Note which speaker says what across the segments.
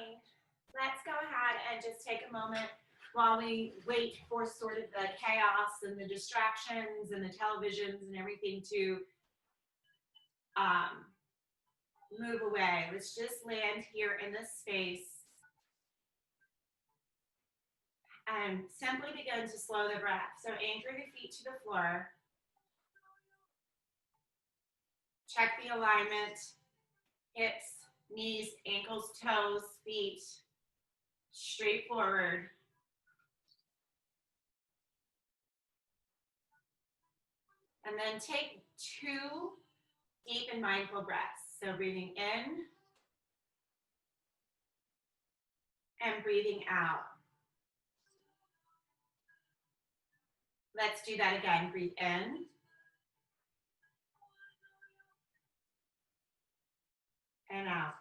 Speaker 1: morning. Let's go ahead and just take a moment while we wait for sort of the chaos and the distractions and the televisions and everything to move away. Let's just land here in this space and simply begin to slow the breath. So anchor the feet to the floor. Check the alignment, hips, knees, ankles, toes, feet, straight forward. And then take 2 deep and mindful breaths. So breathing in and breathing out. Let's do that again. Breathe in and out.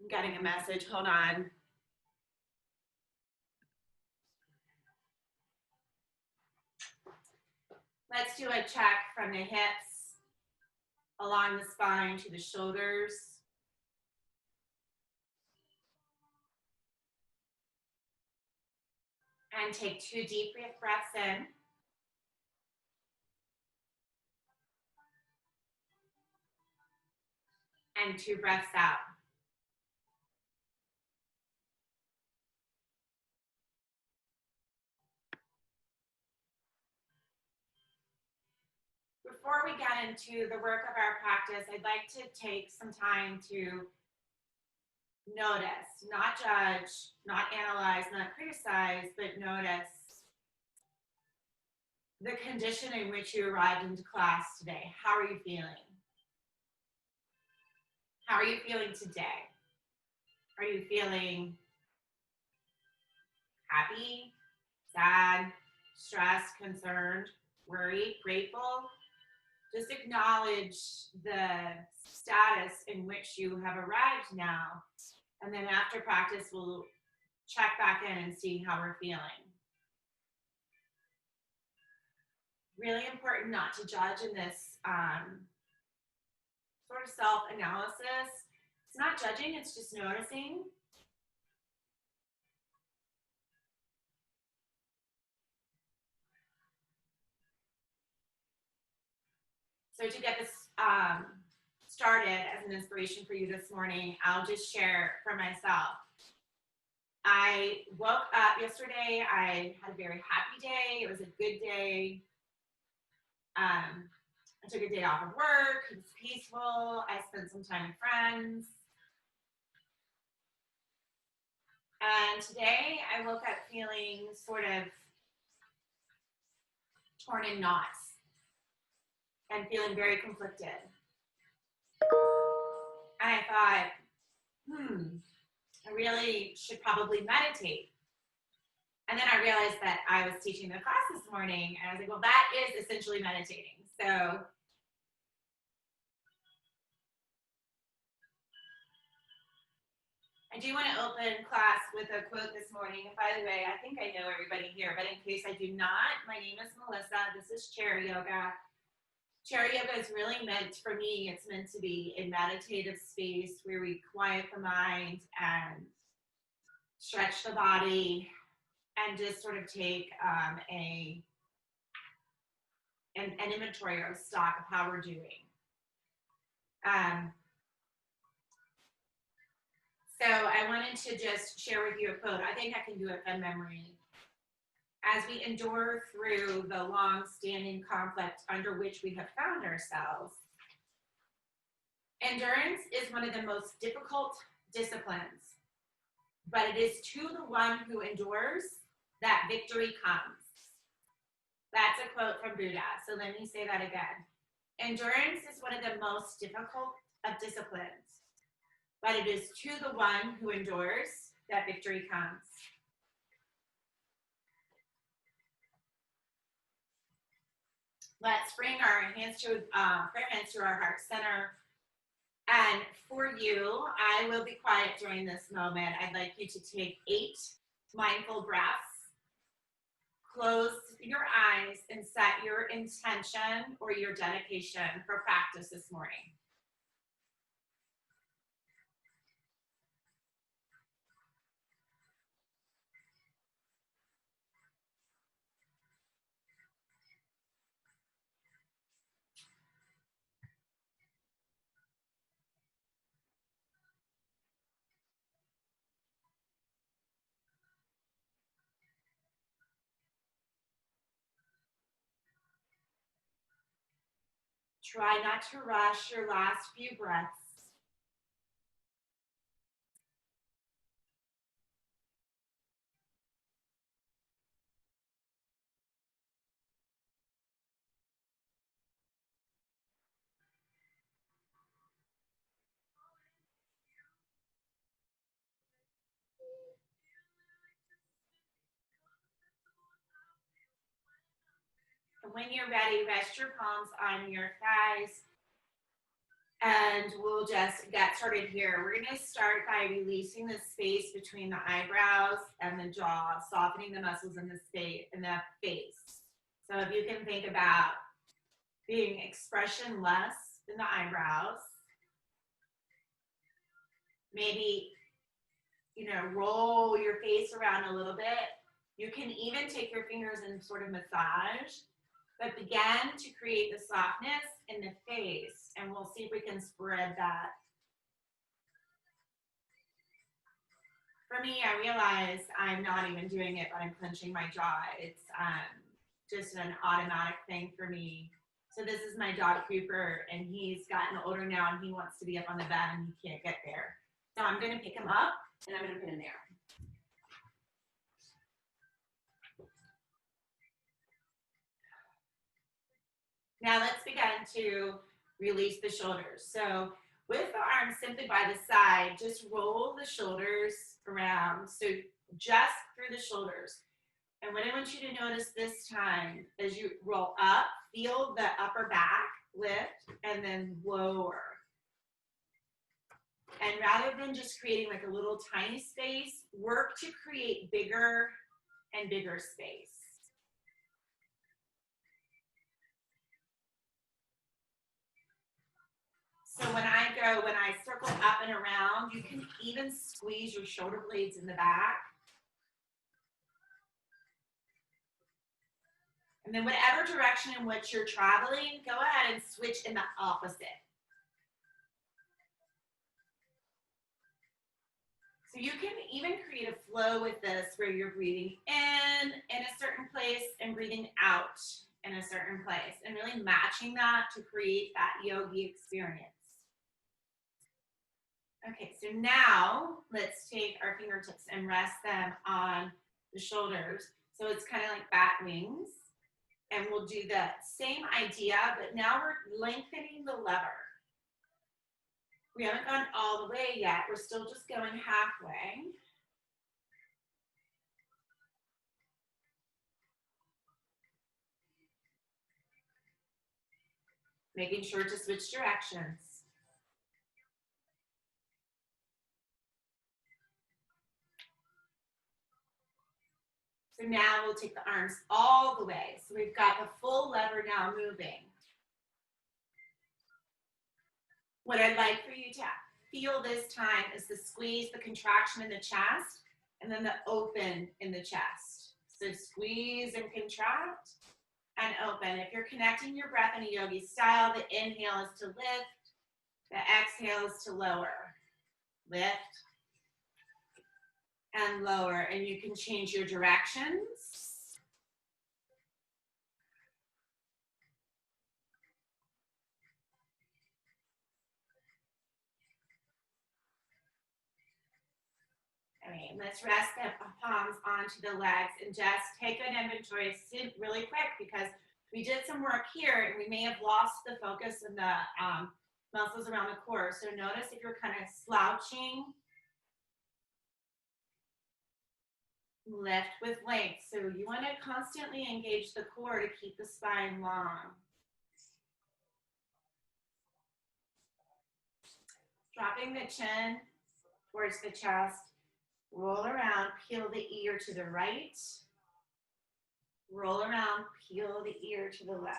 Speaker 1: I'm getting a message. Hold on. Let's do a check from the hips along the spine to the shoulders. And take 2 deep breaths in. And 2 breaths out. Before we get into the work of our practice, I'd like to take some time to notice, not judge, not analyze, not criticize, but notice the condition in which you arrived into class today. How are you feeling? How are you feeling today? Are you feeling happy, sad, stressed, concerned, worried, grateful? Just acknowledge the status in which you have arrived now. And then after practice, we'll check back in and see how we're feeling. Really important not to judge in this sort of self-analysis. It's not judging, it's just noticing. So to get this started as an inspiration for you this morning, I'll just share for myself. I woke up yesterday, I had a very happy day, it was a good day. I took a day off of work, it was peaceful, I spent some time with friends. And today I woke up feeling sort of torn in knots and feeling very conflicted. And I thought, I really should probably meditate. And then I realized that I was teaching the class this morning, and I was like, well, that is essentially meditating. So I do want to open class with a quote this morning. And by the way, I think I know everybody here, but in case I do not, my name is Melissa. This is Chair Yoga. Chair Yoga is really meant, for me, it's meant to be a meditative space where we quiet the mind and stretch the body and just sort of take an inventory or a stock of how we're doing. So I wanted to just share with you a quote. I think I can do it from memory. As we endure through the long-standing conflict under which we have found ourselves, endurance is one of the most difficult disciplines, but it is to the one who endures that victory comes. That's a quote from Buddha. So let me say that again. Endurance is one of the most difficult of disciplines, but it is to the one who endures that victory comes. Let's bring our hands to our heart center. And for you, I will be quiet during this moment. I'd like you to take 8 mindful breaths. Close your eyes and set your intention or your dedication for practice this morning? Try not to rush your last few breaths. And when you're ready, rest your palms on your thighs. And we'll just get started here. We're going to start by releasing the space between the eyebrows and the jaw, softening the muscles in the space in the face. So if you can think about being expressionless in the eyebrows, maybe, roll your face around a little bit. You can even take your fingers and sort of massage, but begin to create the softness in the face, and we'll see if we can spread that. For me, I realize I'm not even doing it, but I'm clenching my jaw. It's just an automatic thing for me. So this is my dog Cooper, and he's gotten older now, and he wants to be up on the bed, and he can't get there. So I'm going to pick him up, and I'm going to put him there. Now let's begin to release the shoulders. So with the arms simply by the side, just roll the shoulders around. So just through the shoulders. And what I want you to notice this time, as you roll up, feel the upper back lift and then lower. And rather than just creating like a little tiny space, work to create bigger and bigger space. So when I circle up and around, you can even squeeze your shoulder blades in the back. And then whatever direction in which you're traveling, go ahead and switch in the opposite. So you can even create a flow with this where you're breathing in a certain place and breathing out in a certain place and really matching that to create that yogi experience. Okay, so now let's take our fingertips and rest them on the shoulders. So it's kind of like bat wings. And we'll do the same idea, but now we're lengthening the lever. We haven't gone all the way yet. We're still just going halfway. Making sure to switch directions. So now we'll take the arms all the way. So we've got the full lever now moving. What I'd like for you to feel this time is the squeeze, the contraction in the chest, and then the open in the chest. So squeeze and contract and open. If you're connecting your breath in a yogi style, the inhale is to lift, the exhale is to lower. Lift and lower, and you can change your directions. Okay, let's rest the palms onto the legs and just take an inventory really quick because we did some work here and we may have lost the focus of the muscles around the core. So notice if you're kind of slouching, lift with length. So you want to constantly engage the core to keep the spine long. Dropping the chin towards the chest. Roll around, peel the ear to the right. Roll around, peel the ear to the left.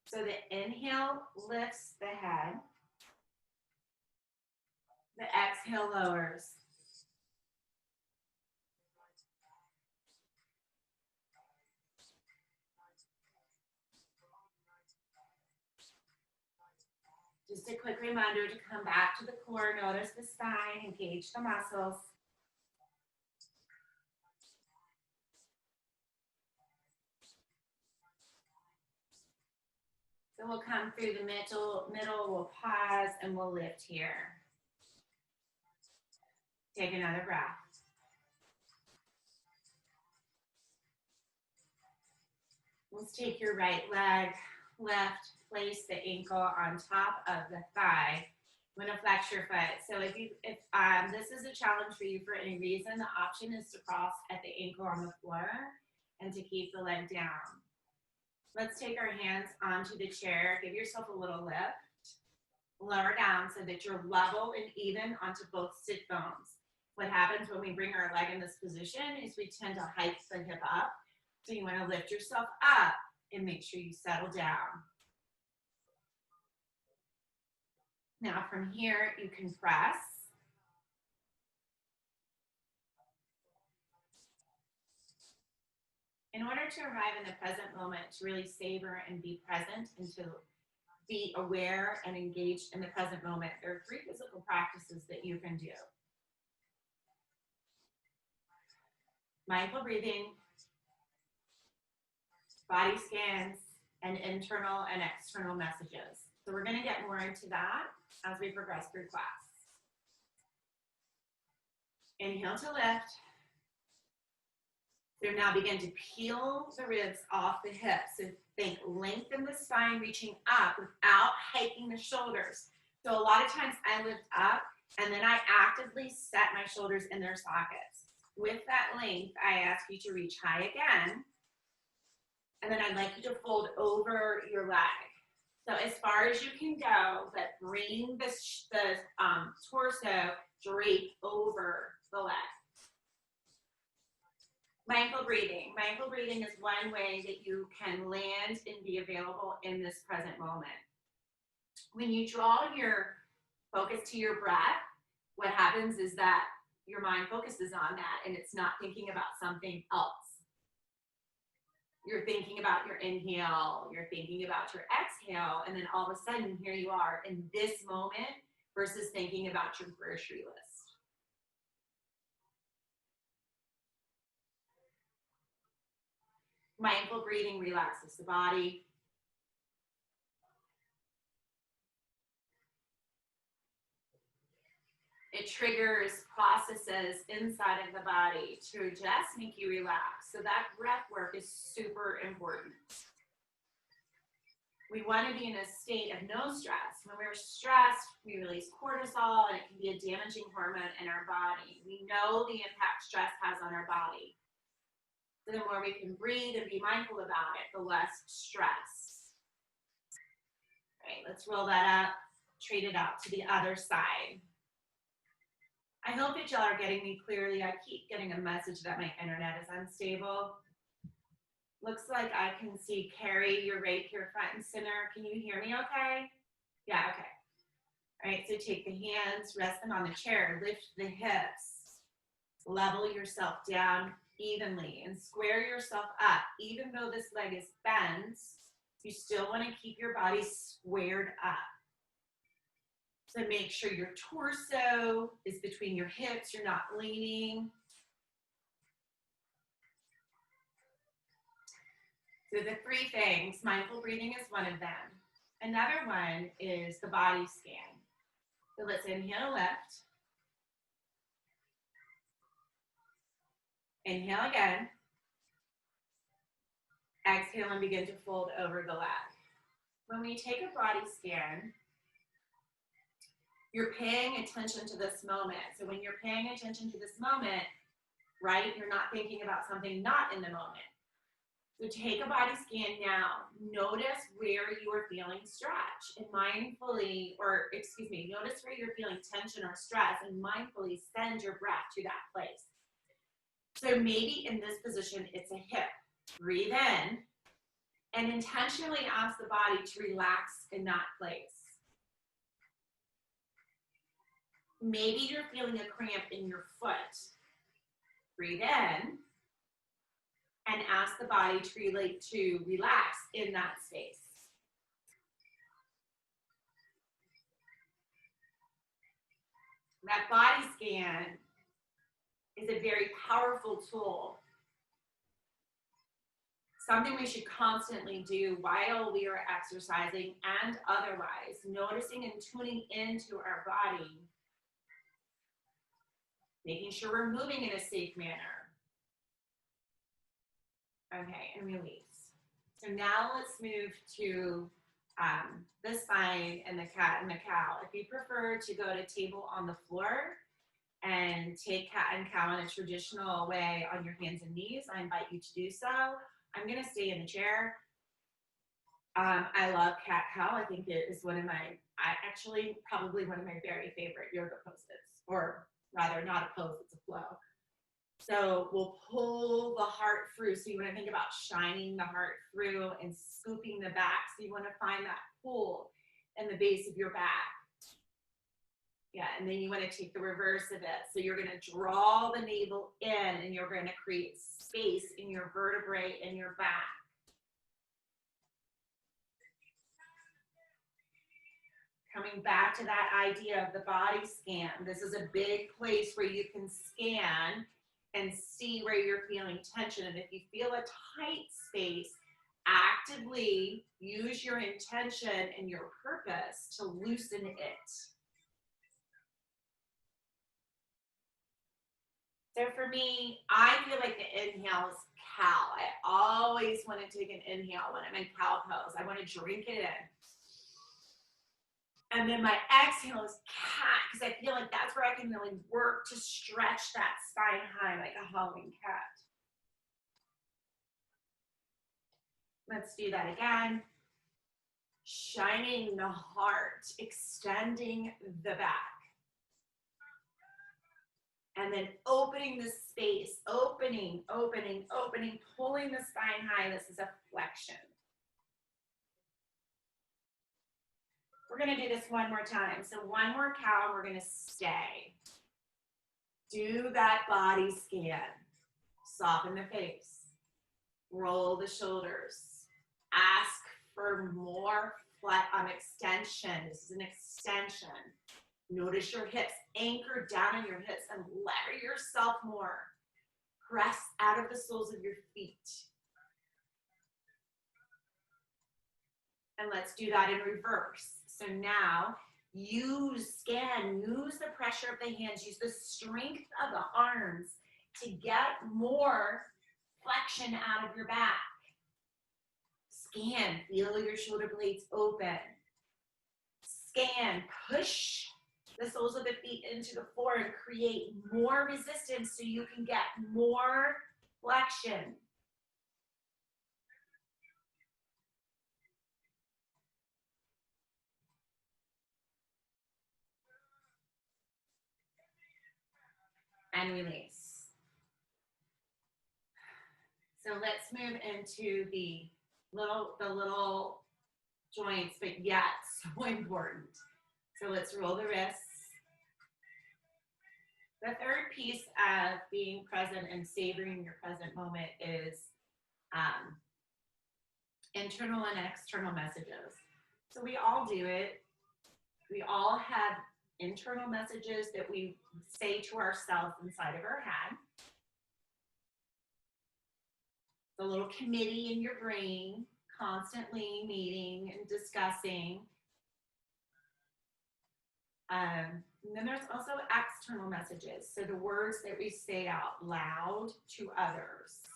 Speaker 1: So the inhale lifts the head. The exhale lowers. Just a quick reminder to come back to the core, notice the spine, engage the muscles. So we'll come through the middle, we'll pause, and we'll lift here. Take another breath. Let's take your right leg, left, place the ankle on top of the thigh. I'm going to flex your foot. So if this is a challenge for you for any reason, the option is to cross at the ankle on the floor and to keep the leg down. Let's take our hands onto the chair. Give yourself a little lift. Lower down so that you're level and even onto both sit bones. What happens when we bring our leg in this position is we tend to hike the hip up. So you want to lift yourself up and make sure you settle down. Now from here, you can press. In order to arrive in the present moment, to really savor and be present and to be aware and engaged in the present moment, there are 3 physical practices that you can do. Mindful breathing, body scans, and internal and external messages. So we're going to get more into that as we progress through class. Inhale to lift. So now begin to peel the ribs off the hips. So think lengthen the spine, reaching up without hiking the shoulders. So a lot of times I lift up and then I actively set my shoulders in their sockets. With that length, I ask you to reach high again. And then I'd like you to fold over your leg. So as far as you can go, but bring the torso drape over the leg. Mindful breathing. Mindful breathing is one way that you can land and be available in this present moment. When you draw your focus to your breath, what happens is that your mind focuses on that and it's not thinking about something else. You're thinking about your inhale, you're thinking about your exhale, and then all of a sudden here you are in this moment versus thinking about your grocery list. Mindful breathing relaxes the body. It triggers processes inside of the body to just make you relax. So that breath work is super important. We want to be in a state of no stress. When we're stressed, we release cortisol, and it can be a damaging hormone in our body. We know the impact stress has on our body. So the more we can breathe and be mindful about it, the less stress. All right, let's roll that up, trade it out to the other side. I hope that y'all are getting me clearly. I keep getting a message that my internet is unstable. Looks like I can see Carrie, you're right here front and center. Can you hear me okay? Yeah, okay. All right, so take the hands, rest them on the chair, lift the hips, level yourself down evenly and square yourself up. Even though this leg is bent, you still want to keep your body squared up. So make sure your torso is between your hips, you're not leaning. So the 3 things, mindful breathing is one of them. Another one is the body scan. So let's inhale, lift. Inhale again. Exhale and begin to fold over the leg. When we take a body scan, you're paying attention to this moment. So when you're paying attention to this moment, right, you're not thinking about something not in the moment. So take a body scan now. Notice where you are feeling stretch and notice where you're feeling tension or stress and mindfully send your breath to that place. So maybe in this position, it's a hip. Breathe in and intentionally ask the body to relax in that place. Maybe you're feeling a cramp in your foot. Breathe in and ask the body to relax in that space. That body scan is a very powerful tool. Something we should constantly do while we are exercising and otherwise, noticing and tuning into our body, making sure we're moving in a safe manner. Okay, and release. So now let's move to the spine and the cat and the cow. If you prefer to go to table on the floor and take cat and cow in a traditional way on your hands and knees, I invite you to do so. I'm gonna stay in the chair. I love cat cow. I think it is probably one of my very favorite yoga poses, or rather not a pose, it's a flow. So we'll pull the heart through. So you want to think about shining the heart through and scooping the back. So you want to find that pull in the base of your back. Yeah, and then you want to take the reverse of it. So you're going to draw the navel in and you're going to create space in your vertebrae and your back. Coming back to that idea of the body scan. This is a big place where you can scan and see where you're feeling tension. And if you feel a tight space, actively use your intention and your purpose to loosen it. So for me, I feel like the inhale is cow. I always want to take an inhale when I'm in cow pose. I want to drink it in. And then my exhale is cat, because I feel like that's where I can really work to stretch that spine high like a hollowing cat. Let's do that again. Shining the heart, extending the back. And then opening the space, opening, pulling the spine high. This is a flexion. We're gonna do this one more time. So one more cow, we're gonna stay. Do that body scan. Soften the face. Roll the shoulders. Ask for more extension. This is an extension. Notice your hips. Anchor down on your hips and lever yourself more. Press out of the soles of your feet. And let's do that in reverse. So now, use the pressure of the hands, use the strength of the arms to get more flexion out of your back. Scan, feel your shoulder blades open. Scan, push the soles of the feet into the floor and create more resistance so you can get more flexion. And release. So let's move into the little joints, but yet so important. So let's roll the wrists. The third piece of being present and savoring your present moment is internal and external messages. So we all do it. We all have internal messages that we say to ourselves inside of our head. The little committee in your brain constantly meeting and discussing. And then there's also external messages. So the words that we say out loud to others.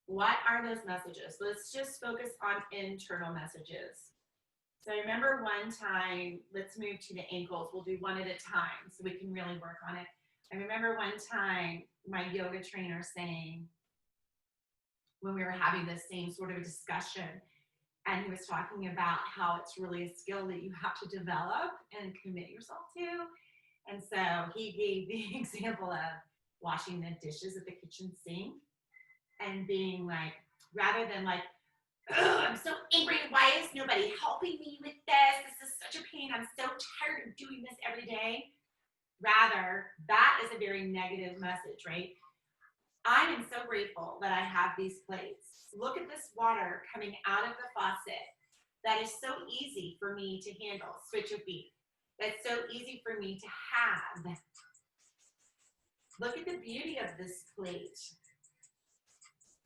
Speaker 1: What are those messages? Let's just focus on internal messages. So I remember one time, let's move to the ankles. We'll do one at a time so we can really work on it. I remember one time my yoga trainer saying, when we were having this same sort of a discussion. And he was talking about how it's really a skill that you have to develop and commit yourself to. And so he gave the example of washing the dishes at the kitchen sink and being like, rather than like, oh, I'm so angry. Why is nobody helping me with this? This is such a pain. I'm so tired of doing this every day. Rather, that is a very negative message, right? I am so grateful that I have these plates. Look at this water coming out of the faucet. That is so easy for me to handle. Switch your feet. That's so easy for me to have. Look at the beauty of this plate.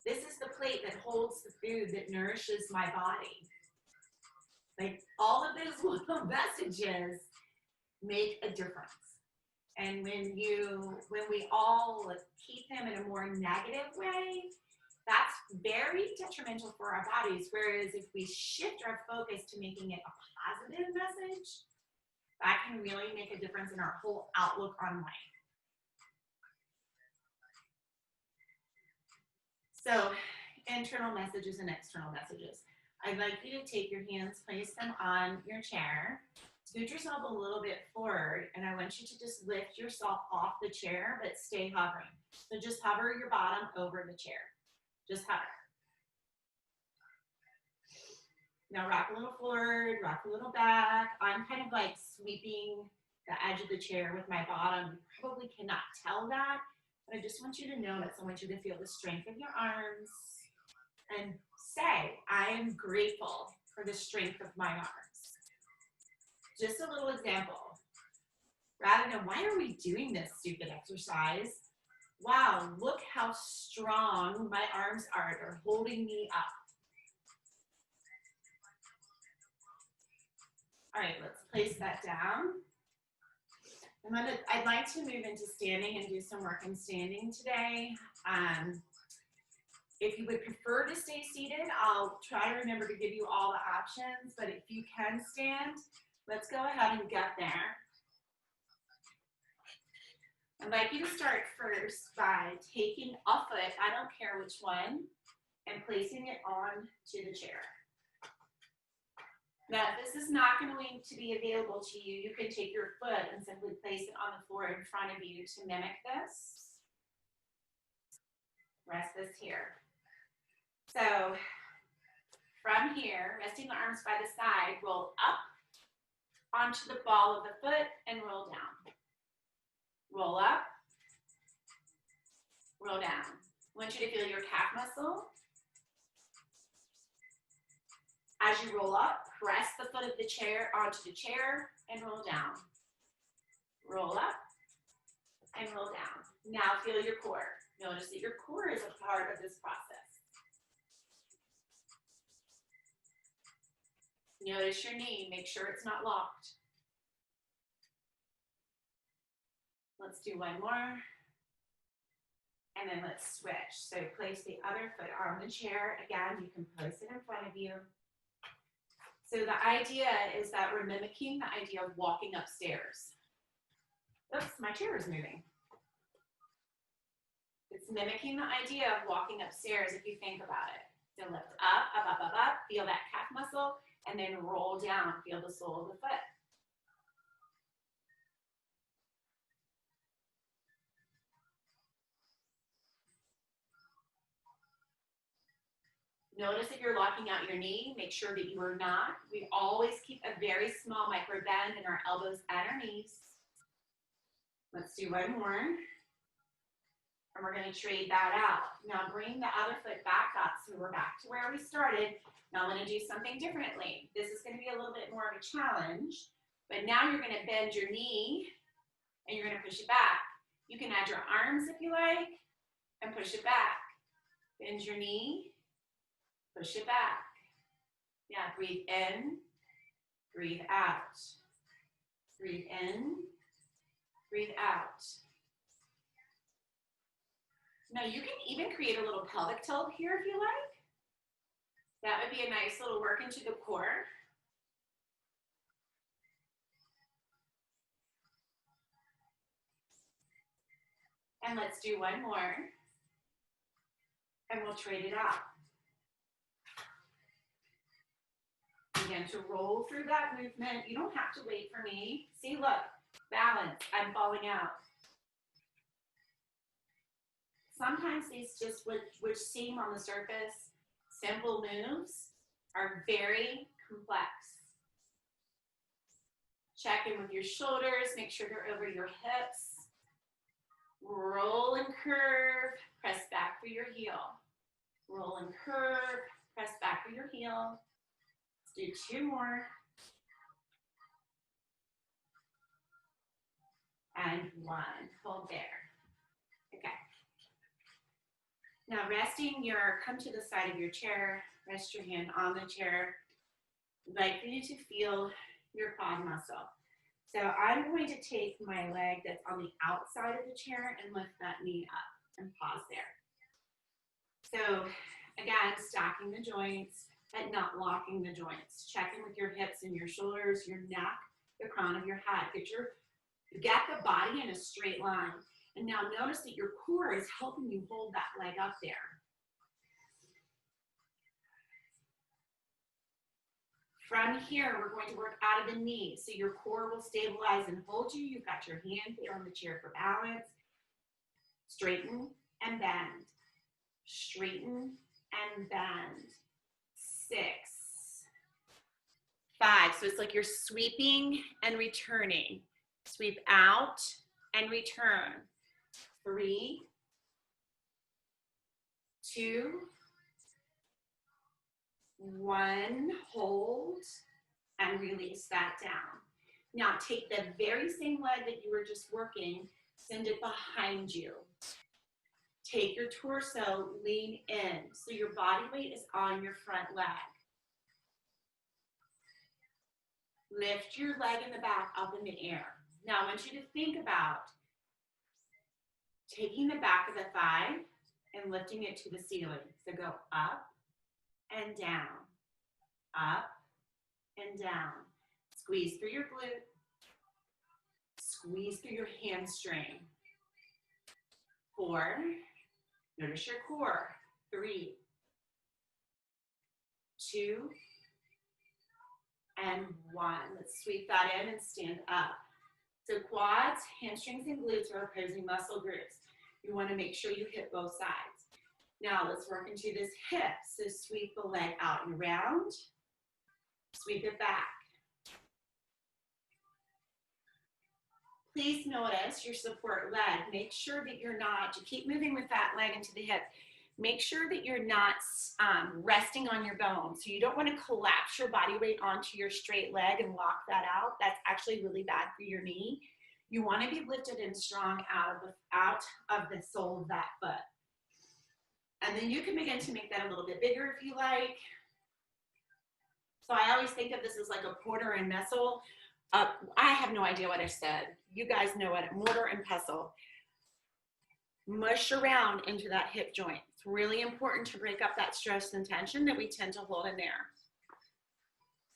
Speaker 1: This is the plate that holds the food that nourishes my body. Like, all of those little messages make a difference. And when we all keep them in a more negative way, that's very detrimental for our bodies. Whereas if we shift our focus to making it a positive message, that can really make a difference in our whole outlook on life. So, internal messages and external messages. I'd like you to take your hands, place them on your chair, scoot yourself a little bit forward, and I want you to just lift yourself off the chair, but stay hovering. So just hover your bottom over the chair. Just hover. Now rock a little forward, rock a little back. I'm kind of like sweeping the edge of the chair with my bottom. You probably cannot tell that, but I just want you to notice. I want you to feel the strength of your arms and say, I am grateful for the strength of my arms. Just a little example. Rather than, why are we doing this stupid exercise? Wow, look how strong my arms are. They're holding me up. All right, let's place that down. I'd like to move into standing and do some work in standing today. If you would prefer to stay seated, I'll try to remember to give you all the options, but if you can stand, let's go ahead and get there. I'd like you to start first by taking a foot, I don't care which one, and placing it on to the chair. Now, if this is not going to be available to you, you can take your foot and simply place it on the floor in front of you to mimic this. Rest this here. So, from here, resting the arms by the side, roll up onto the ball of the foot and roll down. Roll up, roll down. I want you to feel your calf muscle. As you roll up, press the foot of the chair onto the chair and roll down. Roll up and roll down. Now feel your core. Notice that your core is a part of this process. Notice your knee. Make sure it's not locked. Let's do one more. And then let's switch. So place the other foot on the chair. Again, you can place it in front of you. So the idea is that we're mimicking the idea of walking upstairs. Oops, my chair is moving. It's mimicking the idea of walking upstairs if you think about it. So lift up, up, up, up, up, feel that calf muscle, and then roll down, feel the sole of the foot. Notice if you're locking out your knee, make sure that you are not. We always keep a very small micro bend in our elbows and our knees. Let's do one more. And we're going to trade that out. Now bring the other foot back up. So we're back to where we started. Now I'm going to do something differently. This is going to be a little bit more of a challenge. But now you're going to bend your knee and you're going to push it back. You can add your arms if you like and push it back. Bend your knee. Push it back. Yeah, breathe in, breathe out. Breathe in, breathe out. Now you can even create a little pelvic tilt here if you like. That would be a nice little work into the core. And let's do one more. And we'll trade it out. Begin to roll through that movement. You don't have to wait for me. See, look, balance. I'm falling out. Sometimes these just, which seem on the surface simple moves, are very complex. Check in with your shoulders. Make sure they're over your hips. Roll and curve. Press back for your heel. Roll and curve. Press back for your heel. Let's do 2 more. And 1. Hold there. Okay. Now come to the side of your chair. Rest your hand on the chair. I'd like for you to feel your quad muscle. So I'm going to take my leg that's on the outside of the chair and lift that knee up and pause there. So again, stacking the joints, but not locking the joints. Check in with your hips and your shoulders, your neck, the crown of your head. Get the body in a straight line. And now notice that your core is helping you hold that leg up there. From here, we're going to work out of the knee. So your core will stabilize and hold you. You've got your hand there on the chair for balance. Straighten and bend. Straighten and bend. 6, 5. So it's like you're sweeping and returning. Sweep out and return. 3, 2, 1, hold, and release that down. Now take the very same leg that you were just working, send it behind you. Take your torso, lean in, so your body weight is on your front leg. Lift your leg in the back up in the air. Now I want you to think about taking the back of the thigh and lifting it to the ceiling. So go up and down, up and down. Squeeze through your glute, squeeze through your hamstring. 4, notice your core. 3, 2, and 1. Let's sweep that in and stand up. So quads, hamstrings, and glutes are opposing muscle groups. You want to make sure you hit both sides. Now let's work into this hip. So sweep the leg out and around. Sweep it back. Please notice your support leg. Make sure that you're not, you keep moving with that leg into the hip. Make sure that you're not resting on your bones. So you don't want to collapse your body weight onto your straight leg and lock that out. That's actually really bad for your knee. You want to be lifted and strong out of the sole of that foot. And then you can begin to make that a little bit bigger if you like. So I always think of this as like a mortar and pestle. I have no idea what I said. You guys know what, mortar and pestle. Mush around into that hip joint. It's really important to break up that stress and tension that we tend to hold in there.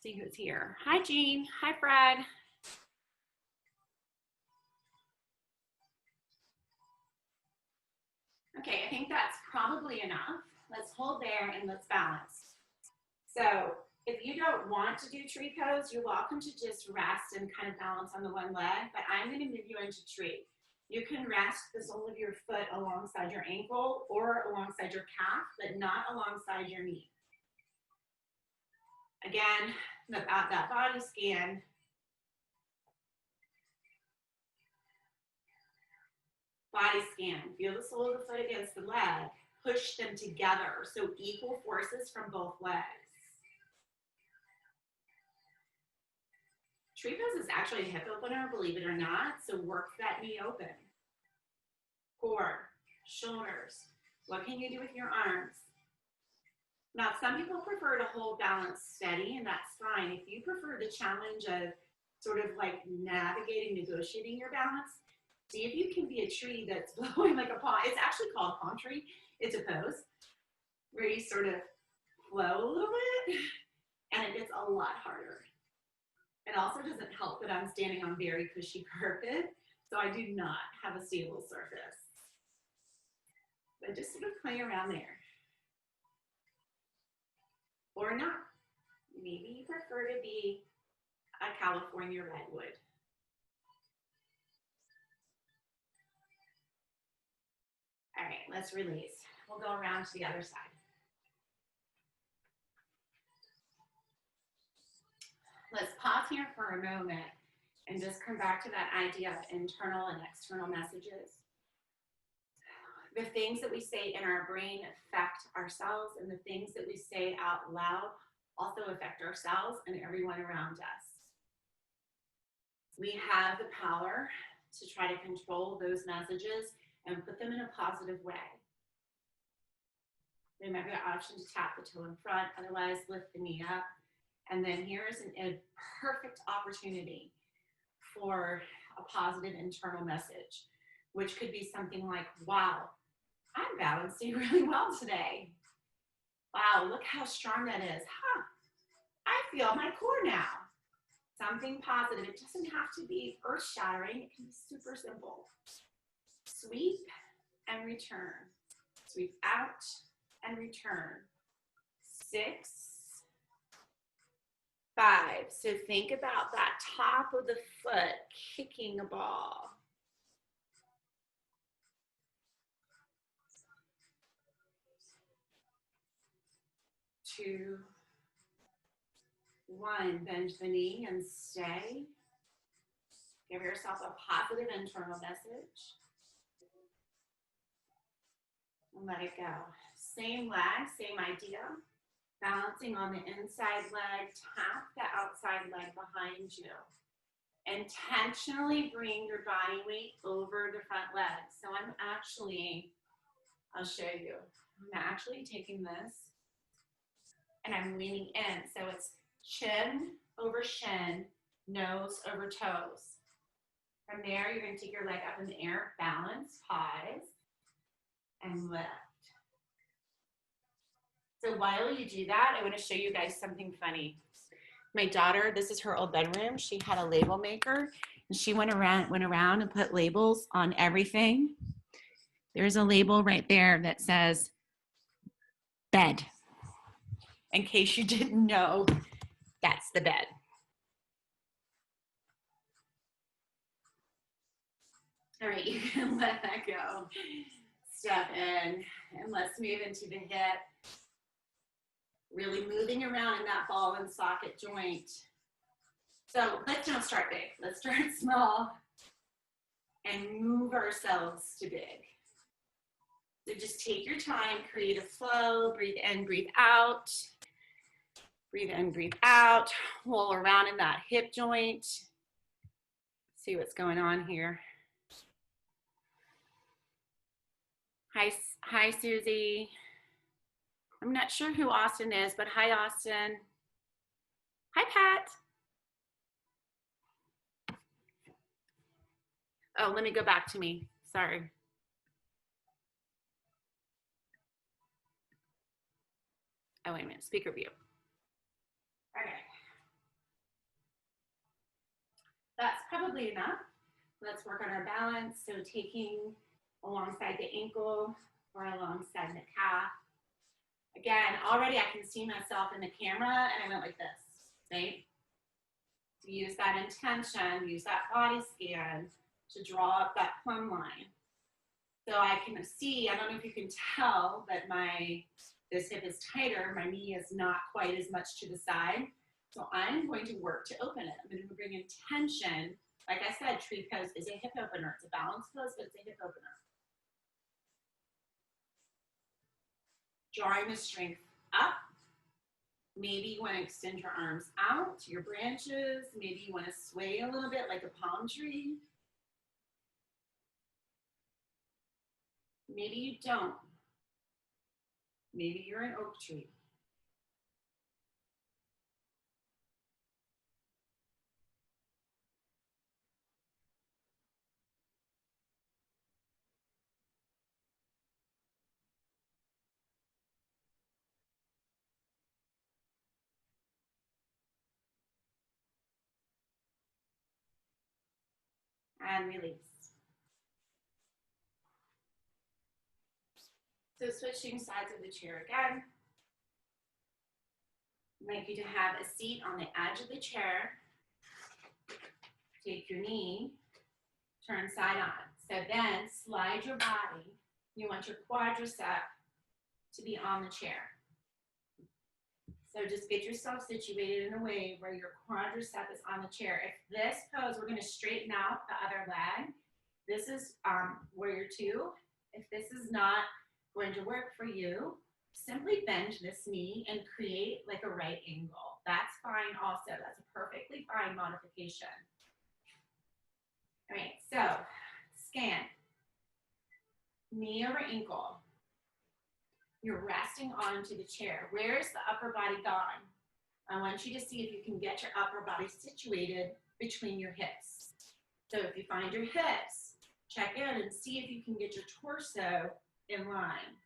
Speaker 1: See who's here. Hi, Jean. Hi, Fred. Okay, I think that's probably enough. Let's hold there and let's balance. So if you don't want to do tree pose, you're welcome to just rest and kind of balance on the one leg, but I'm going to move you into tree. You can rest the sole of your foot alongside your ankle or alongside your calf, but not alongside your knee. Again, about that body scan. Body scan. Feel the sole of the foot against the leg. Push them together, so equal forces from both legs. Tree pose is actually a hip opener, believe it or not, so work that knee open. Core, shoulders. What can you do with your arms? Now, some people prefer to hold balance steady, and that's fine. If you prefer the challenge of sort of like navigating, negotiating your balance, see if you can be a tree that's blowing like a palm. It's actually called palm tree. It's a pose where you sort of flow a little bit, and it gets a lot harder. It also doesn't help that I'm standing on very cushy carpet, so I do not have a stable surface. But just sort of play around there. or not. Maybe you prefer to be a California redwood. All right, let's release. We'll go around to the other side. Let's pause here for a moment and just come back to that idea of internal and external messages. The things that we say in our brain affect ourselves, and the things that we say out loud also affect ourselves and everyone around us. We have the power to try to control those messages and put them in a positive way. Remember the option to tap the toe in front, otherwise lift the knee up. And then here's a perfect opportunity for a positive internal message, which could be something like, wow, I'm balancing really well today. Wow, look how strong that is. Huh, I feel my core now. Something positive. It doesn't have to be earth-shattering. It can be super simple. Sweep and return. Sweep out and return. 6, 5. So think about that top of the foot kicking a ball. 2, 1. Bend the knee and stay. Give yourself a positive internal message. And let it go. Same leg, same idea. Balancing on the inside leg, tap the outside leg behind you. Intentionally bring your body weight over the front leg. So I'll show you. I'm actually taking this and I'm leaning in. So it's chin over shin, nose over toes. From there, you're going to take your leg up in the air, balance, pause, and lift. So while you do that, I want to show you guys something funny. My daughter, this is her old bedroom. She had a label maker, and she went around and put labels on everything. There's a label right there that says bed. In case you didn't know, that's the bed. All right, you can let that go. Step in, and let's move into the hip. Really moving around in that ball and socket joint. So let's not start big. Let's start small and move ourselves to big. So just take your time, create a flow, breathe in, breathe out. Breathe in, breathe out. Roll around in that hip joint. See what's going on here. Hi, Susie. I'm not sure who Austin is, but hi, Austin. Hi, Pat. Oh, let me go back to me. Sorry. Oh, wait a minute. Speaker view. Okay. That's probably enough. Let's work on our balance. So taking alongside the ankle or alongside the calf. Again, already I can see myself in the camera and I went like this, right? To use that intention, use that body scan to draw up that plumb line. So I can see, I don't know if you can tell, but this hip is tighter. My knee is not quite as much to the side. So I'm going to work to open it. I'm going to bring intention. Like I said, tree pose is a hip opener. It's a balance pose, but it's a hip opener. Drawing the strength up. Maybe you want to extend your arms out, your branches. Maybe you want to sway a little bit like a palm tree. Maybe you don't. Maybe you're an oak tree. And release. So switching sides of the chair again. I'd like you to have a seat on the edge of the chair. Take your knee, turn side on. So then slide your body. You want your quadricep to be on the chair. So just get yourself situated in a way where your quadricep is on the chair. If this pose, we're going to straighten out the other leg. This is warrior two. If this is not going to work for you, simply bend this knee and create like a right angle. That's fine also. That's a perfectly fine modification. All right, so scan. Knee over ankle. You're resting onto the chair. Where's the upper body gone? I want you to see if you can get your upper body situated between your hips. So if you find your hips, check in and see if you can get your torso in line.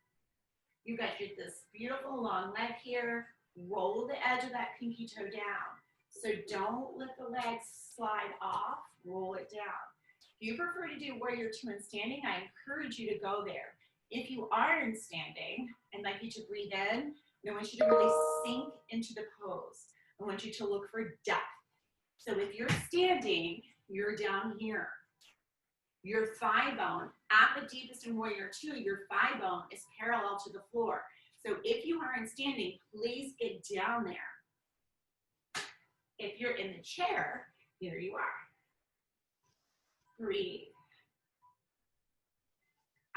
Speaker 1: You got this beautiful long leg here. Roll the edge of that pinky toe down. So don't let the legs slide off. Roll it down. If you prefer to do warrior two in standing, I encourage you to go there. If you are in standing, I'd like you to breathe in. And I want you to really sink into the pose. I want you to look for depth. So if you're standing, you're down here. Your thigh bone, at the deepest in warrior two, your thigh bone is parallel to the floor. So if you are in standing, please get down there. If you're in the chair, here you are. Breathe.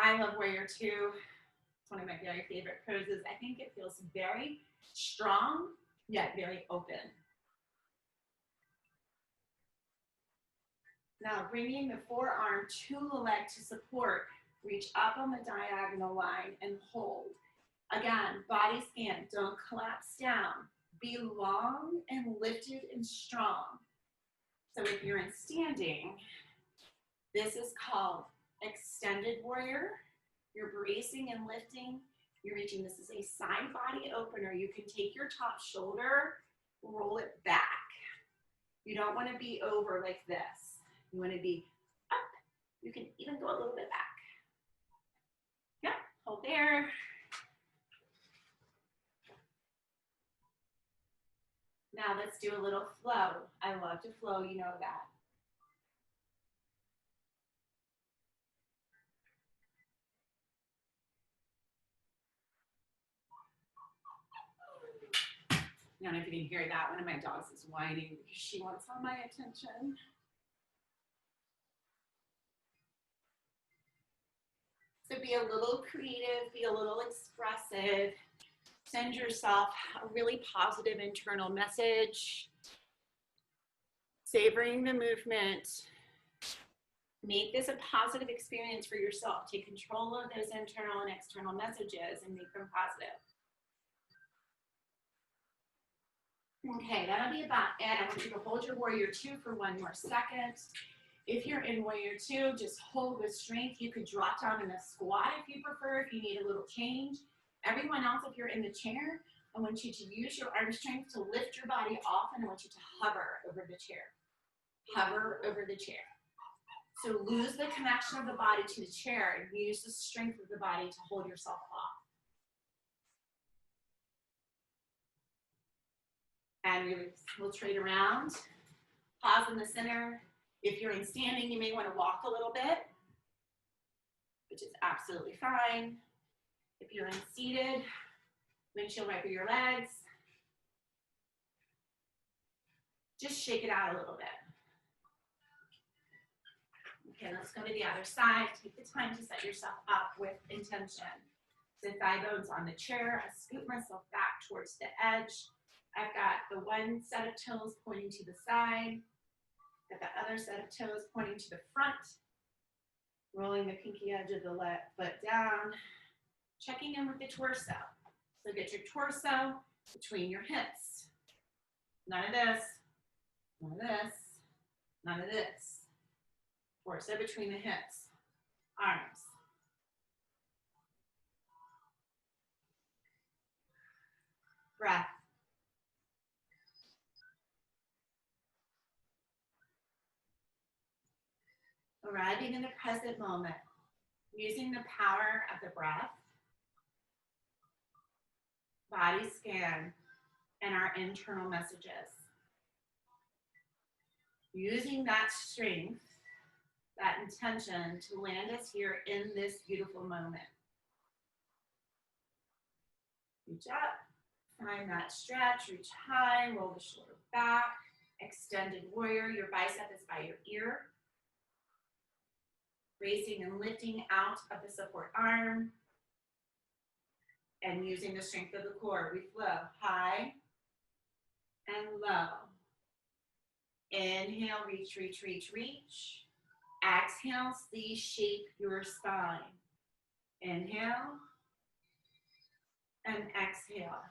Speaker 1: I love warrior two. It's one of my very favorite poses. I think it feels very strong, yet very open. Now bringing the forearm to the leg to support, reach up on the diagonal line and hold. Again, body scan, don't collapse down. Be long and lifted and strong. So if you're in standing, this is called extended warrior. You're bracing and lifting. You're reaching. This is a side body opener. You can take your top shoulder, roll it back. You don't want to be over like this. You want to be up. You can even go a little bit back. Yep, hold there. Now let's do a little flow. I love to flow, you know that. I don't know if you can hear that. One of my dogs is whining because she wants all my attention. So be a little creative, be a little expressive. Send yourself a really positive internal message. Savoring the movement. Make this a positive experience for yourself. Take control of those internal and external messages and make them positive. Okay, that'll be about it. I want you to hold your warrior two for one more second. If you're in warrior two, just hold with strength. You could drop down in a squat if you prefer, if you need a little change. Everyone else, if you're in the chair, I want you to use your arm strength to lift your body off, and I want you to hover over the chair. Hover over the chair. So lose the connection of the body to the chair and use the strength of the body to hold yourself off. And release. We'll trade around. Pause in the center. If you're in standing, you may want to walk a little bit, which is absolutely fine. If you're in seated, windshield wiper your legs. Just shake it out a little bit. Okay, let's go to the other side. Take the time to set yourself up with intention. So thigh bones on the chair. I scoop myself back towards the edge. I've got the one set of toes pointing to the side. Got the other set of toes pointing to the front. Rolling the pinky edge of the left foot down. Checking in with the torso. So get your torso between your hips. None of this. None of this. None of this. Torso between the hips. Arms. Breath. Arriving in the present moment, using the power of the breath. Body scan. and our internal messages. Using that strength, that intention to land us here in this beautiful moment. Reach up, find that stretch, reach high, roll the shoulder back, extended warrior, your bicep is by your ear. Raising and lifting out of the support arm. And using the strength of the core, we flow high and low. Inhale, reach, reach, reach, reach. Exhale, C-shape your spine. Inhale and exhale.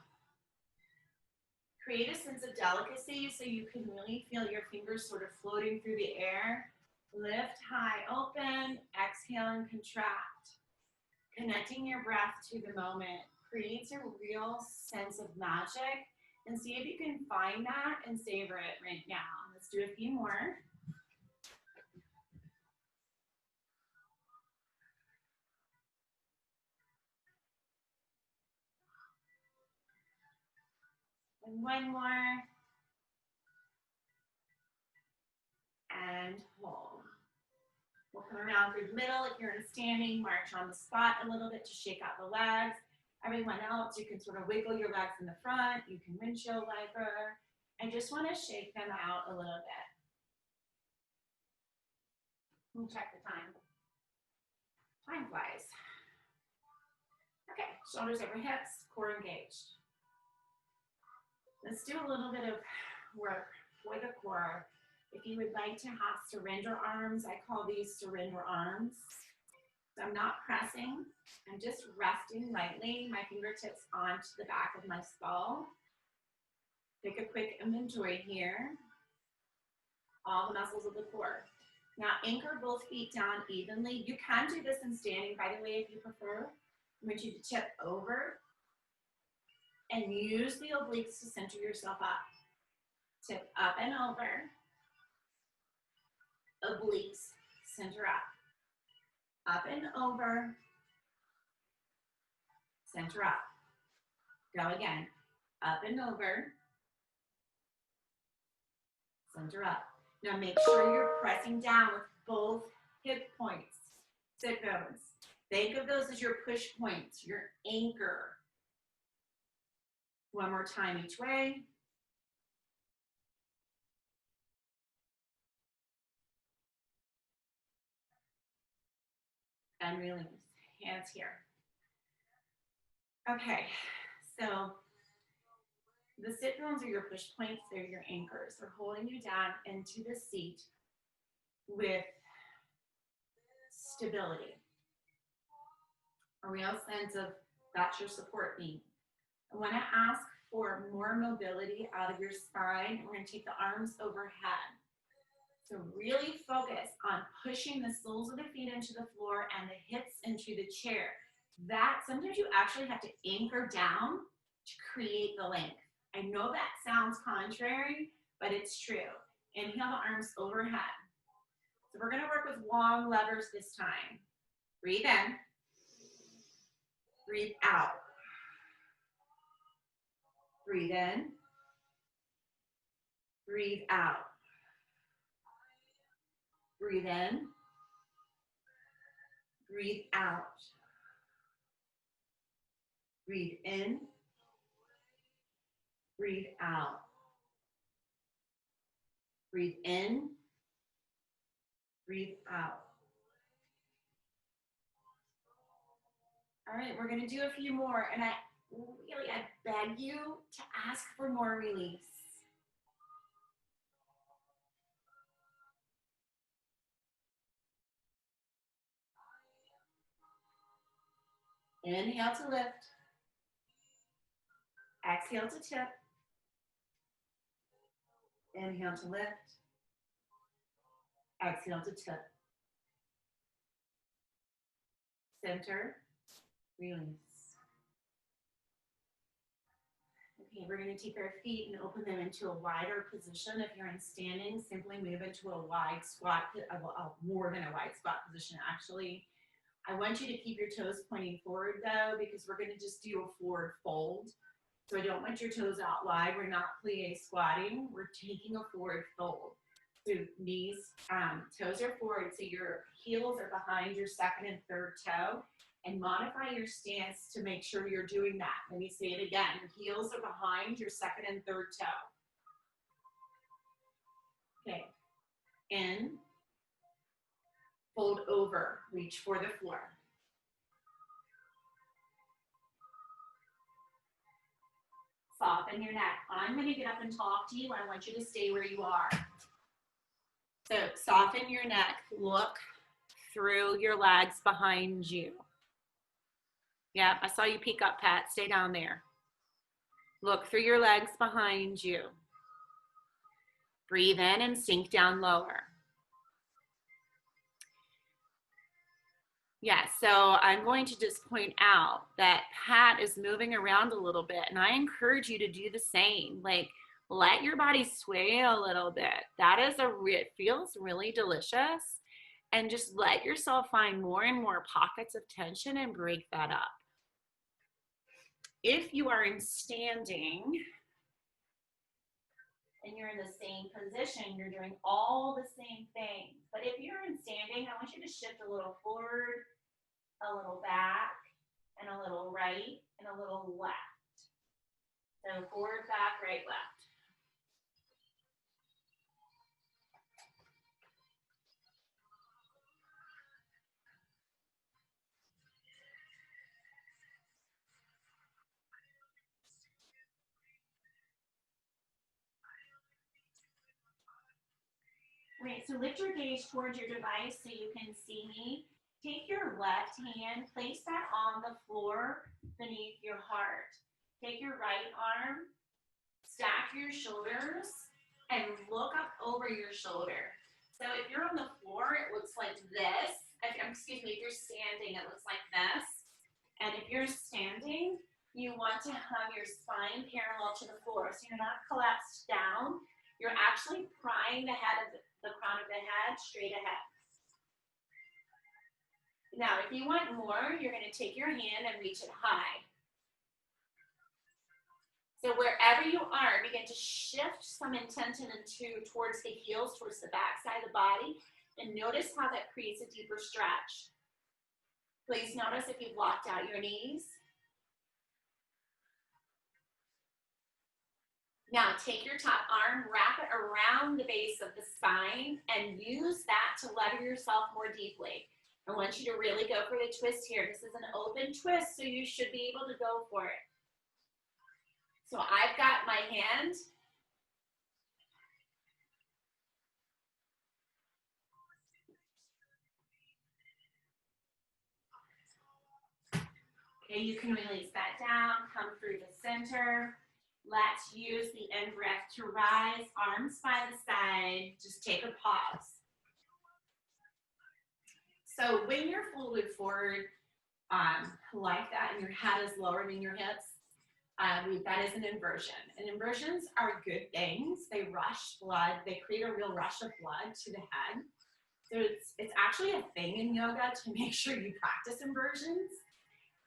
Speaker 1: Create a sense of delicacy so you can really feel your fingers sort of floating through the air. Lift high, open, exhale and contract. Connecting your breath to the moment creates a real sense of magic, and see if you can find that and savor it right now. Let's do a few more. And one more. And hold. We'll come around through the middle. If you're in standing, march on the spot a little bit to shake out the legs. Everyone else, you can sort of wiggle your legs in the front. You can windshield wiper. I just want to shake them out a little bit. We'll check the time. Time flies. Okay, shoulders over hips, core engaged. Let's do a little bit of work for the core. If you would like to have surrender arms, I call these surrender arms. So I'm not pressing, I'm just resting lightly, my fingertips onto the back of my skull. Take a quick inventory here. All the muscles of the core. Now anchor both feet down evenly. You can do this in standing, by the way, if you prefer. I want you to tip over and use the obliques to center yourself up. Tip up and over. Obliques, center up. Up and over. Center up. Go again. Up and over. Center up. Now make sure you're pressing down with both hip points, sit bones. Think of those as your push points, your anchor. One more time each way. And release. Hands here. Okay, so the sit bones are your push points, they're your anchors. They're holding you down into the seat with stability. A real sense of that's your support beam. I want to ask for more mobility out of your spine. We're going to take the arms overhead. So really focus on pushing the soles of the feet into the floor and the hips into the chair. That sometimes you actually have to anchor down to create the length. I know that sounds contrary, but it's true. Inhale the arms overhead. So we're going to work with long levers this time. Breathe in. Breathe out. Breathe in. Breathe out. Breathe in. Breathe out. Breathe in. Breathe out. Breathe in. Breathe out. All right, we're going to do a few more, and I beg you to ask for more release. Inhale to lift. Exhale to tip. Inhale to lift. Exhale to tip. Center, release. Okay, we're going to take our feet and open them into a wider position. If you're in standing, simply move into a wide squat, more than a wide squat position actually. I want you to keep your toes pointing forward though, because we're going to just do a forward fold. So I don't want your toes out wide. We're not plie squatting. We're taking a forward fold. So knees, toes are forward, so your heels are behind your second and third toe. And modify your stance to make sure you're doing that. Let me say it again. Your heels are behind your second and third toe. Okay. In, fold over, reach for the floor. Soften your neck. I'm going to get up and talk to you. I want you to stay where you are. So soften your neck. Look through your legs behind you. Yeah, I saw you peek up, Pat. Stay down there. Look through your legs behind you. Breathe in and sink down lower. Yeah, so I'm going to just point out that Pat is moving around a little bit, and I encourage you to do the same. Like, let your body sway a little bit. That is it feels really delicious. And just let yourself find more and more pockets of tension and break that up. If you are in standing and you're in the same position, you're doing all the same things. But if you're in standing, I want you to shift a little forward, a little back, and a little right, and a little left. So forward, back, right, left. Great, so lift your gaze towards your device so you can see me. Take your left hand, place that on the floor beneath your heart. Take your right arm, stack your shoulders, and look up over your shoulder. So if you're on the floor, it looks like this. Excuse me, if you're standing, it looks like this. And if you're standing, you want to have your spine parallel to the floor. So you're not collapsed down. You're actually prying the crown of the head straight ahead. Now, if you want more, you're going to take your hand and reach it high. So wherever you are, begin to shift some intention towards the heels, towards the back side of the body, and notice how that creates a deeper stretch. Please notice if you've locked out your knees. Now take your top arm, wrap it around the base of the spine, and use that to lever yourself more deeply. I want you to really go for the twist here. This is an open twist, so you should be able to go for it. So I've got my hand. Okay, you can release that down, come through the center. Let's use the in-breath to rise, arms by the side. Just take a pause. So when you're folded forward like that and your head is lower than your hips, that is an inversion. And inversions are good things. They rush blood. They create a real rush of blood to the head. So it's actually a thing in yoga to make sure you practice inversions.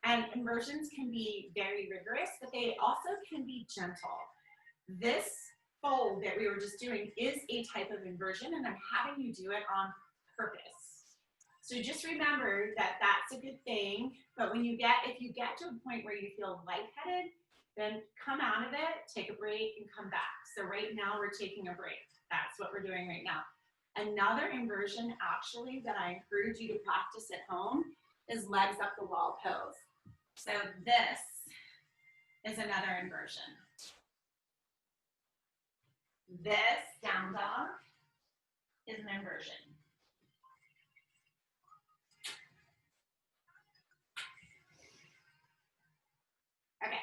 Speaker 1: And inversions can be very rigorous, but they also can be gentle. This fold that we were just doing is a type of inversion, and I'm having you do it on purpose. So just remember that that's a good thing, but if you get to a point where you feel lightheaded, then come out of it, take a break, and come back. So right now we're taking a break. That's what we're doing right now. Another inversion actually that I encourage you to practice at home is legs up the wall pose. So this is another inversion. This down dog is an inversion. Okay,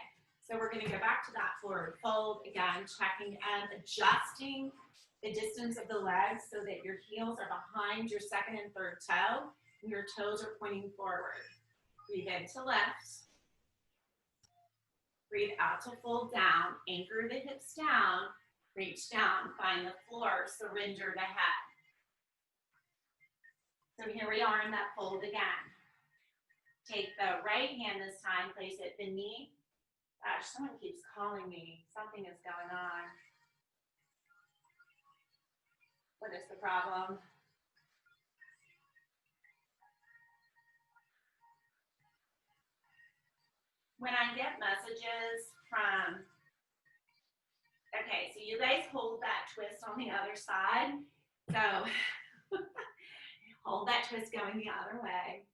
Speaker 1: so we're going to go back to that forward fold again, checking and adjusting the distance of the legs so that your heels are behind your second and third toe and your toes are pointing forward. Breathe in to lift. Breathe out to fold down. Anchor the hips down. Reach down. Find the floor. Surrender the head. So here we are in that fold again. Take the right hand this time. Place it beneath Gosh, someone keeps calling me. Something is going on. What is the problem? When I get messages from, okay, so you guys hold that twist on the other side. So hold that twist going the other way.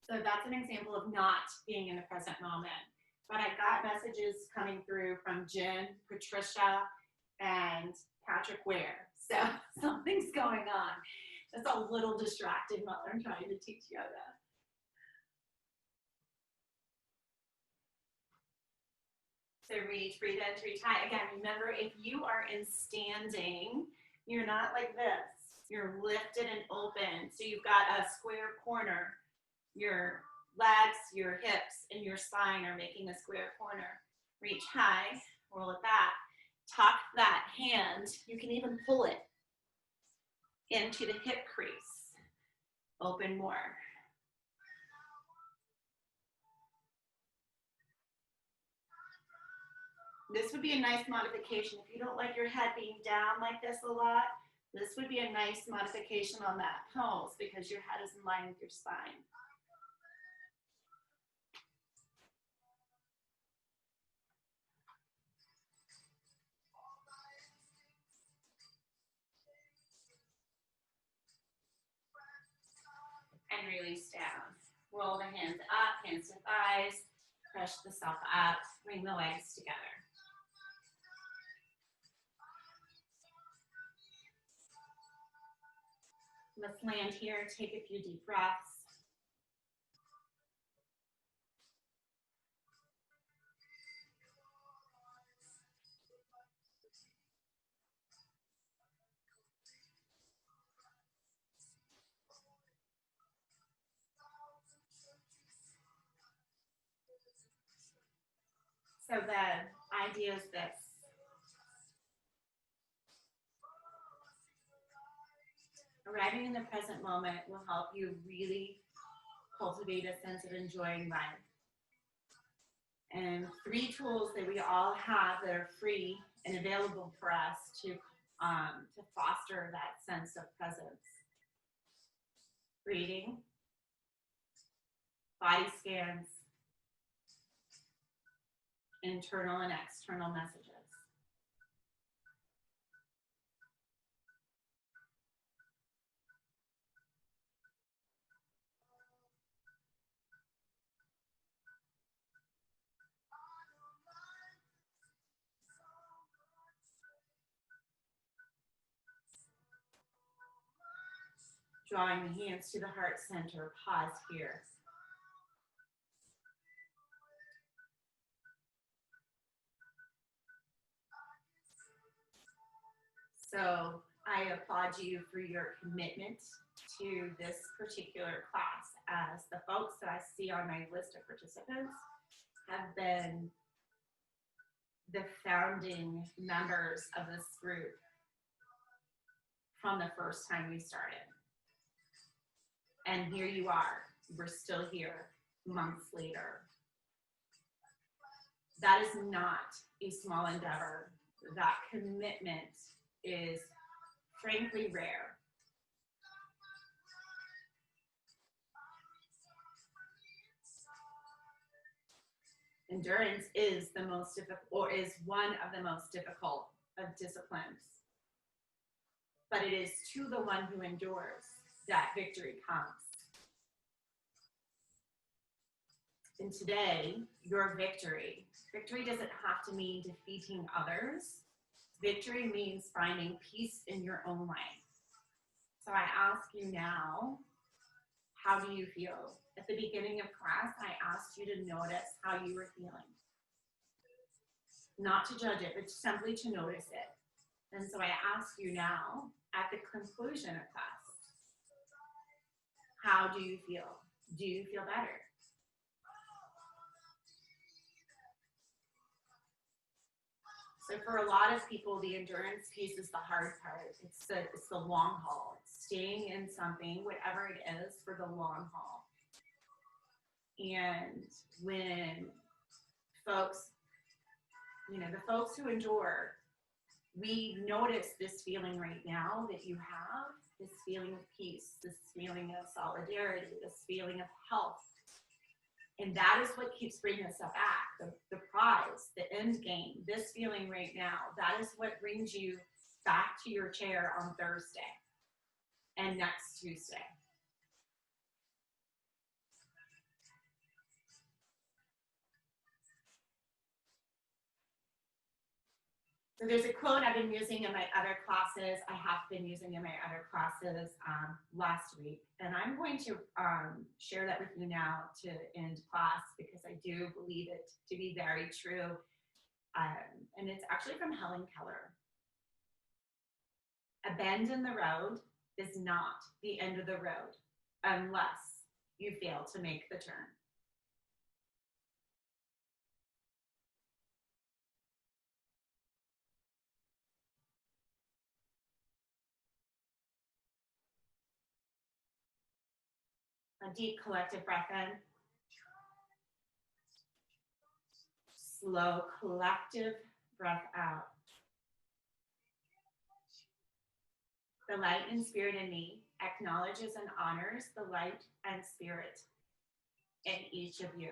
Speaker 1: So that's an example of not being in the present moment. But I got messages coming through from Jen, Patricia, and Patrick Ware. So something's going on. It's a little distracted while I'm trying to teach yoga. So reach, breathe in, reach high. Again, remember, if you are in standing, you're not like this. You're lifted and open. So you've got a square corner. Your legs, your hips, and your spine are making a square corner. Reach high, roll it back. Tuck that hand. You can even pull it into the hip crease. Open more. This would be a nice modification. If you don't like your head being down like this a lot, this would be a nice modification on that pose because your head is in line with your spine. And release down. Roll the hands up, hands to thighs, push the self up, bring the legs together. Let's land here, take a few deep breaths. So the idea is this. Arriving in the present moment will help you really cultivate a sense of enjoying life. And 3 tools that we all have that are free and available for us to foster that sense of presence. Breathing, body scans, internal and external messages. Drawing the hands to the heart center, pause here. So I applaud you for your commitment to this particular class, as the folks that I see on my list of participants have been the founding members of this group from the first time we started. And here you are, we're still here months later. That is not a small endeavor. That commitment is frankly rare. Endurance is the most difficult, or is one of the most difficult of disciplines. But it is to the one who endures that victory comes. And today, your victory doesn't have to mean defeating others. Victory means finding peace in your own life. So I ask you now, how do you feel? At the beginning of class, I asked you to notice how you were feeling. Not to judge it, but simply to notice it. And so I ask you now, at the conclusion of class, how do you feel? Do you feel better? So for a lot of people, the endurance piece is the hard part. It's the long haul. It's staying in something, whatever it is, for the long haul. And when folks you know, the folks who endure, we notice this feeling right now that you have, this feeling of peace, this feeling of solidarity, this feeling of health. And that is what keeps bringing us up back, the prize, the end game, this feeling right now. That is what brings you back to your chair on Thursday and next Tuesday. So there's a quote I've been using in my other classes. I have been using in my other classes last week. And I'm going to share that with you now to end class because I do believe it to be very true. And it's actually from Helen Keller. A bend in the road is not the end of the road unless you fail to make the turn. A deep collective breath in. Slow collective breath out. The light and spirit in me acknowledges and honors the light and spirit in each of you.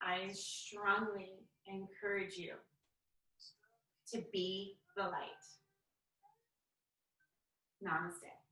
Speaker 1: I strongly encourage you to be the light. Namaste.